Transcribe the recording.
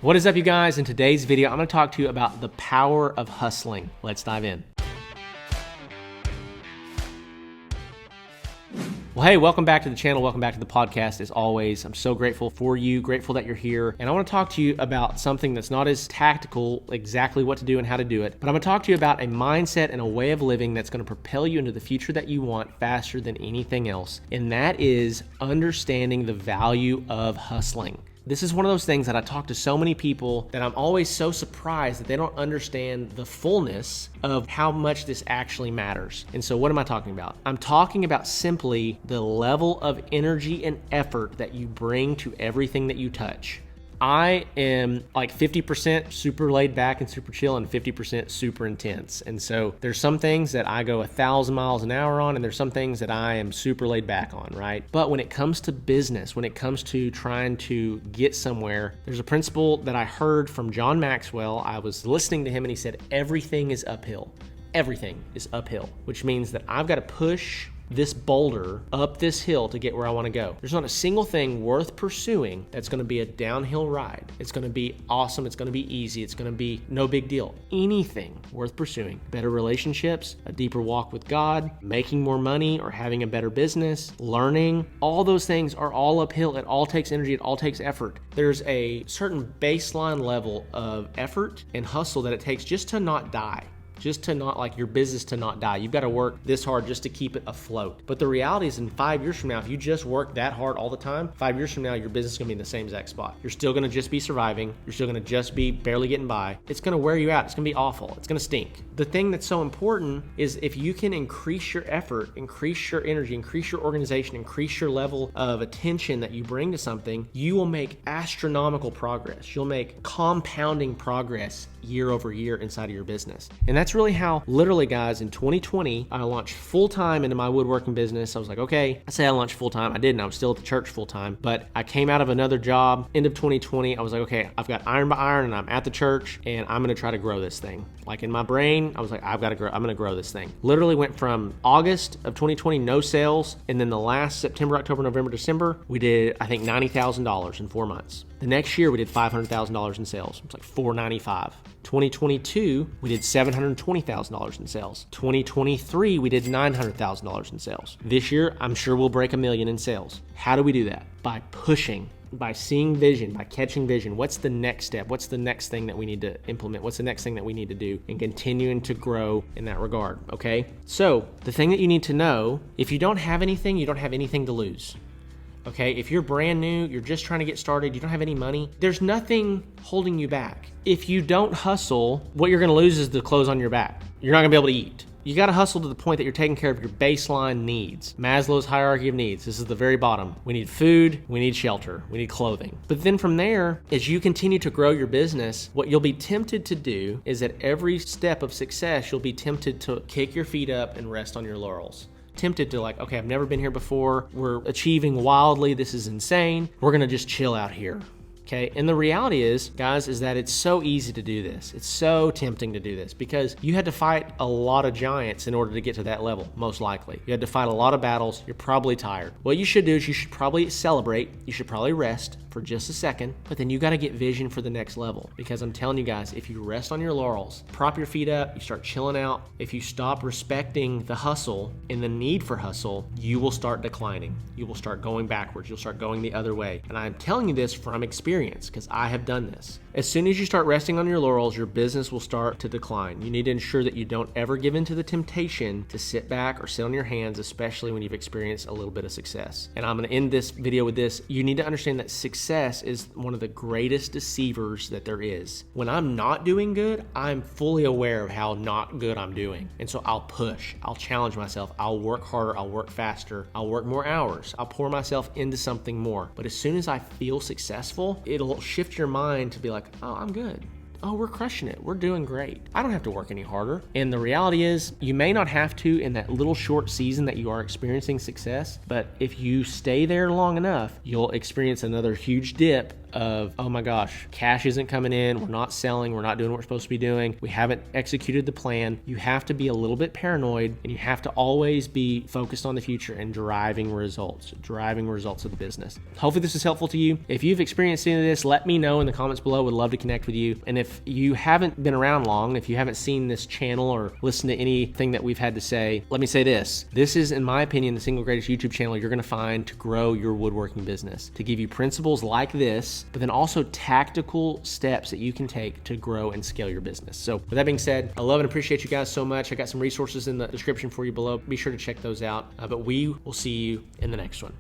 What is up, you guys? In today's video, I'm going to talk to you about the power of hustling. Let's dive in. Well, hey, welcome back to the channel. Welcome back to the podcast. As always, I'm so grateful for you, grateful that you're here. And I want to talk to you about something that's not as tactical, exactly what to do and how to do it, but I'm going to talk to you about a mindset and a way of living that's going to propel you into the future that you want faster than anything else. And that is understanding the value of hustling. This is one of those things that I talk to so many people that I'm always so surprised that they don't understand the fullness of how much this actually matters. And so what am I talking about? I'm talking about simply the level of energy and effort that you bring to everything that you touch. I am like 50% super laid back and super chill and 50% super intense. And so there's some things that I go 1,000 miles an hour on, and there's some things that I am super laid back on, right? But when it comes to business, when it comes to trying to get somewhere, there's a principle that I heard from John Maxwell. I was listening to him and he said, everything is uphill. Everything is uphill, which means that I've got to push this boulder up this hill to get where I want to go. There's not a single thing worth pursuing that's going to be a downhill ride. It's going to be awesome. It's going to be easy. It's going to be no big deal. Anything worth pursuing, better relationships, a deeper walk with God, making more money or having a better business, learning, all those things are all uphill. It all takes energy. It all takes effort. There's a certain baseline level of effort and hustle that it takes just to not die. Just to not, like your business to not die. You've got to work this hard just to keep it afloat. But the reality is in 5 years from now, if you just work that hard all the time, 5 years from now, your business is going to be in the same exact spot. You're still going to just be surviving. You're still going to just be barely getting by. It's going to wear you out. It's going to be awful. It's going to stink. The thing that's so important is if you can increase your effort, increase your energy, increase your organization, increase your level of attention that you bring to something, you will make astronomical progress. You'll make compounding progress year over year inside of your business. And that's really how, literally guys, in 2020, I launched full-time into my woodworking business. I was like, okay, I say I launched full-time. I didn't. I was still at the church full-time, but I came out of another job, end of 2020. I was like, okay, I've got iron by iron and I'm at the church and I'm going to try to grow this thing. Like in my brain, I was like, I've got to grow. I'm going to grow this thing. Literally went from August of 2020, no sales. And then the last September, October, November, December, we did, I think, $90,000 in 4 months. The next year we did $500,000 in sales. It was like $495. 2022, we did $720,000 in sales. 2023, we did $900,000 in sales. This year, I'm sure we'll break $1 million in sales. How do we do that? By pushing, by seeing vision, by catching vision. What's the next step? What's the next thing that we need to implement? What's the next thing that we need to do? And continuing to grow in that regard, okay? So the thing that you need to know, if you don't have anything, you don't have anything to lose. Okay, if you're brand new, you're just trying to get started, you don't have any money, there's nothing holding you back. If you don't hustle, what you're gonna lose is the clothes on your back. You're not gonna be able to eat. You gotta hustle to the point that you're taking care of your baseline needs. Maslow's hierarchy of needs. This is the very bottom. We need food, we need shelter, we need clothing. But then from there, as you continue to grow your business, what you'll be tempted to do is at every step of success, you'll be tempted to kick your feet up and rest on your laurels. Tempted to like, okay, I've never been here before. We're achieving wildly. This is insane. We're going to just chill out here. Okay. And the reality is, guys, is that it's so easy to do this. It's so tempting to do this because you had to fight a lot of giants in order to get to that level, most likely. You had to fight a lot of battles. You're probably tired. What you should do is you should probably celebrate. You should probably rest for just a second, but then you got to get vision for the next level because I'm telling you guys, if you rest on your laurels, prop your feet up, you start chilling out, if you stop respecting the hustle and the need for hustle, you will start declining. You will start going backwards. You'll start going the other way. And I'm telling you this from experience because I have done this. As soon as you start resting on your laurels, your business will start to decline. You need to ensure that you don't ever give in to the temptation to sit back or sit on your hands, especially when you've experienced a little bit of success. And I'm going to end this video with this. You need to understand that success is one of the greatest deceivers that there is. When I'm not doing good, I'm fully aware of how not good I'm doing. And so I'll push, I'll challenge myself, I'll work harder, I'll work faster, I'll work more hours, I'll pour myself into something more. But as soon as I feel successful, it'll shift your mind to be like, oh, I'm good. Oh, we're crushing it. We're doing great. I don't have to work any harder. And the reality is you may not have to in that little short season that you are experiencing success, but if you stay there long enough, you'll experience another huge dip of, oh my gosh, cash isn't coming in, we're not selling, we're not doing what we're supposed to be doing, we haven't executed the plan. You have to be a little bit paranoid, and you have to always be focused on the future and driving results of the business. Hopefully this is helpful to you. If you've experienced any of this, let me know in the comments below. Would love to connect with you. And if you haven't been around long, if you haven't seen this channel or listened to anything that we've had to say, let me say this. This is, in my opinion, the single greatest YouTube channel you're going to find to grow your woodworking business, to give you principles like this, but then also tactical steps that you can take to grow and scale your business. So with that being said, I love and appreciate you guys so much. I got some resources in the description for you below. Be sure to check those out. But we will see you in the next one.